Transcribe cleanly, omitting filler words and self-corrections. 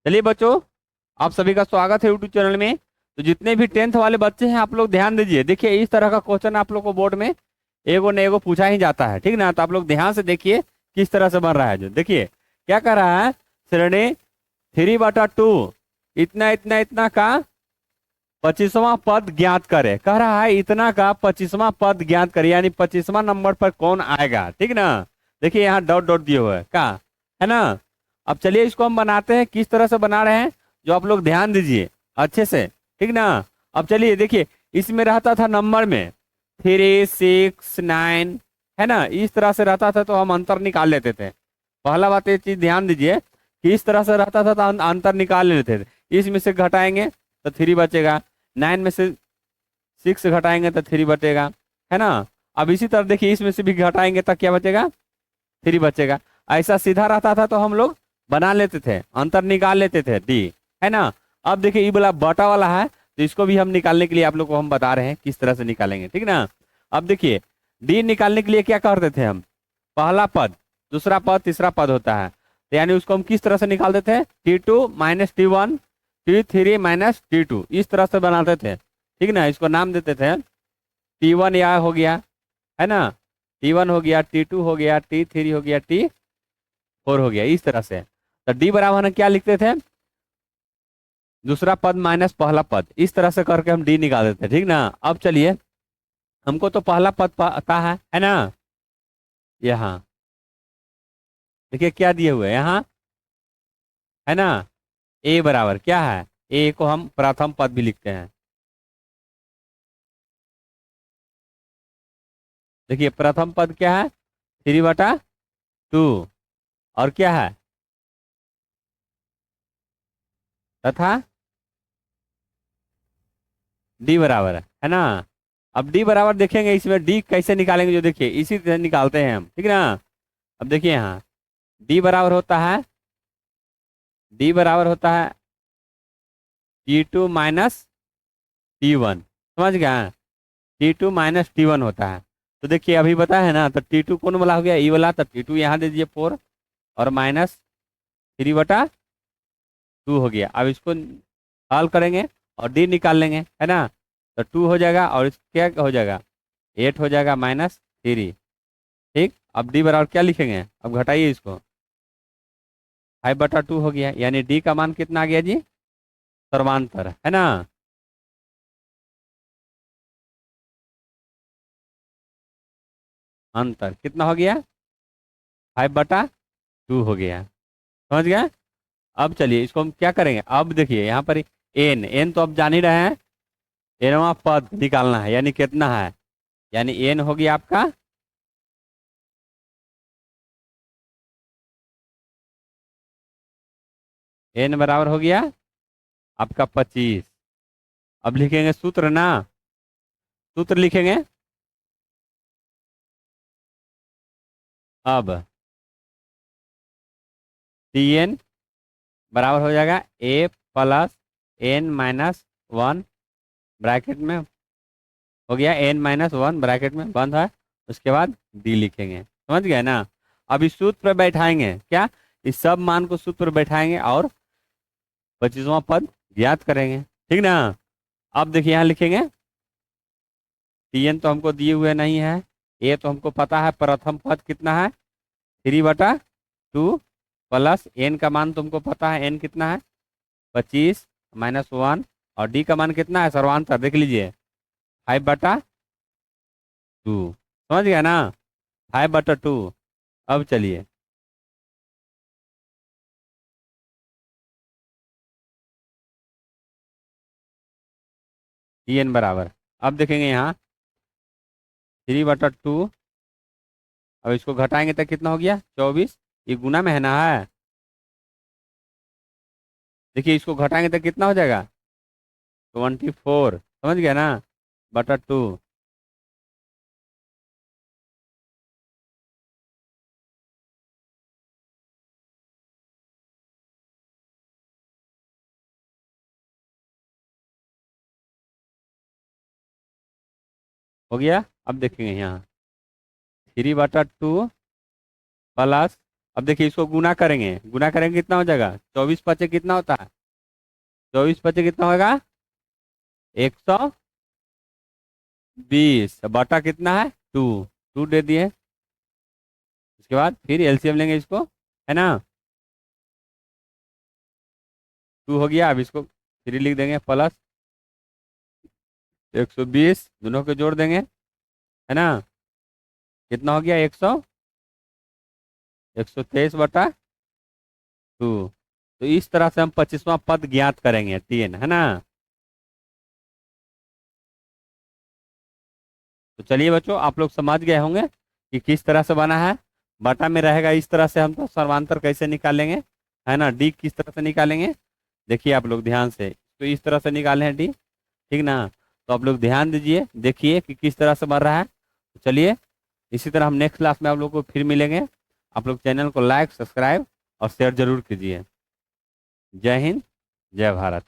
चलिए बच्चों, आप सभी का स्वागत है यूट्यूब चैनल में। तो जितने भी टेंथ वाले बच्चे हैं आप लोग ध्यान दीजिए। देखिए इस तरह का क्वेश्चन आप लोग को बोर्ड में एगो न एगो पूछा ही जाता है, ठीक ना। तो आप लोग ध्यान से देखिए किस तरह से बन रहा है। जो देखिए क्या कर रहा है, श्रेणी 3/2 इतना इतना इतना का 25वां पद ज्ञात करे। कह रहा है इतना का 25वां पद ज्ञात करे, यानी 25वां नंबर पर कौन आएगा, ठीक ना। देखिए यहाँ डॉट डॉट दिए हुए हैं का, है ना। अब चलिए इसको हम बनाते हैं, किस तरह से बना रहे हैं जो आप लोग ध्यान दीजिए अच्छे से, ठीक ना। अब चलिए देखिए, इसमें रहता था नंबर में 3, 6, 9, है ना। इस तरह से रहता था तो हम अंतर निकाल लेते थे। पहला बात ये चीज ध्यान दीजिए कि इस तरह से रहता था तो अंतर निकाल लेते थे। इसमें से घटाएंगे तो 3 बचेगा, 9 में से 6 घटाएंगे तो 3 बचेगा, है ना। अब इसी तरह देखिए इसमें से भी घटाएंगे तो क्या बचेगा, 3 बचेगा। ऐसा सीधा रहता था तो हम लोग बना लेते थे, अंतर निकाल लेते थे डी, है ना। अब देखिए ये वाला बटा वाला है तो इसको भी हम निकालने के लिए आप लोग को हम बता रहे हैं किस तरह से निकालेंगे, ठीक ना। अब देखिए डी निकालने के लिए क्या करते थे हम, पहला पद दूसरा पद तीसरा पद होता है, तो यानी उसको हम किस तरह से निकाल देते हैं, T2 - T1 T3 - T2 इस तरह से बनाते थे, ठीक ना। इसको नाम देते थे T1 या हो गया, है ना। T1 हो गया, T2 हो गया, T3 हो गया, T4 हो गया, इस तरह से। तो डी बराबर हम क्या लिखते थे, दूसरा पद माइनस पहला पद, इस तरह से करके हम डी निकाल देते हैं, ठीक ना। अब चलिए हमको तो पहला पद पता है ना। यहाँ देखिए क्या दिए हुए हैं यहाँ, है ना। ए बराबर क्या है, ए को हम प्रथम पद भी लिखते हैं। देखिए प्रथम पद क्या है, 3/2, और क्या है तथा डी बराबर है ना। अब डी बराबर देखेंगे इसमें डी कैसे निकालेंगे, जो देखिए इसी तरह निकालते हैं हम, ठीक ना। अब देखिए यहाँ डी बराबर होता है, डी बराबर होता है T2 - T1, समझ गया। T2 - T1 होता है। तो देखिए अभी पता है ना, तो T2 कौन वाला हो गया, ई वाला, तो T2 यहाँ दे दीजिए 4 और -3/2 हो गया। अब इसको हल करेंगे और डी निकाल लेंगे, है ना। तो 2 हो जाएगा और क्या हो जाएगा, 8 हो जाएगा -3, ठीक। अब डी बराबर क्या लिखेंगे, अब घटाइए इसको, 5/2 हो गया, यानी डी का मान कितना आ गया जी, सर्वांतर, है ना। अंतर कितना हो गया, 5/2 हो गया, समझ गया। अब चलिए इसको हम क्या करेंगे, अब देखिए यहाँ पर एन एन तो अब जान ही रहे हैं, एनवा पद निकालना है, यानी कितना है, यानी एन हो गया आपका एन बराबर हो गया आपका 25। अब लिखेंगे सूत्र ना, सूत्र लिखेंगे। अब टी एन बराबर हो जाएगा A + N - 1 ब्रैकेट में, हो गया N - 1 ब्रैकेट में बंद है। उसके बाद डी लिखेंगे, समझ गए ना। अब इस सूत्र पर बैठाएंगे क्या, इस सब मान को सूत्र पर बैठाएंगे और 25वां पद ज्ञात करेंगे, ठीक ना। अब देखिए यहाँ लिखेंगे, टी एन तो हमको दिए हुए नहीं है, ए तो हमको पता है, प्रथम पद कितना है 3/2 प्लस एन का मान तुमको पता है, एन कितना है 25 -1, और डी का मान कितना है सर्वांतर देख लीजिए 5/2, समझ गया ना, 5/2। अब चलिए टी एन बराबर, अब देखेंगे यहाँ 3/2, अब इसको घटाएंगे तो कितना हो गया 24, ये गुना में है ना है। देखिए इसको घटाएंगे तो कितना हो जाएगा 24, समझ गया ना, बटा 2। हो गया। अब देखेंगे यहाँ 3/2 प्लस अब देखिए इसको गुना करेंगे, गुना करेंगे कितना हो जाएगा, 24 × 5 कितना होता है, 24 × 5 कितना होगा, 120 बटा कितना है, 2, 2 दे दिए। उसके बाद फिर एलसीएम लेंगे इसको, है ना, 2 हो गया। अब इसको फिर लिख देंगे प्लस 120, दोनों को जोड़ देंगे, है ना, कितना हो गया, 123/2। तो इस तरह से हम 25वां पद ज्ञात करेंगे, 3, है ना। तो चलिए बच्चों, आप लोग समझ गए होंगे कि किस तरह से बना है। बटा में रहेगा इस तरह से, हम तो सर्वांतर कैसे निकालेंगे, है ना, डी किस तरह से निकालेंगे। देखिए आप लोग ध्यान से, तो इस तरह से निकाले हैं डी, ठीक ना। तो आप लोग ध्यान दीजिए, देखिए कि किस तरह से बन रहा है। तो चलिए, इसी तरह हम नेक्स्ट क्लास में आप लोग को फिर मिलेंगे। आप लोग चैनल को लाइक, सब्सक्राइब और शेयर जरूर कीजिए। जय हिंद, जय भारत।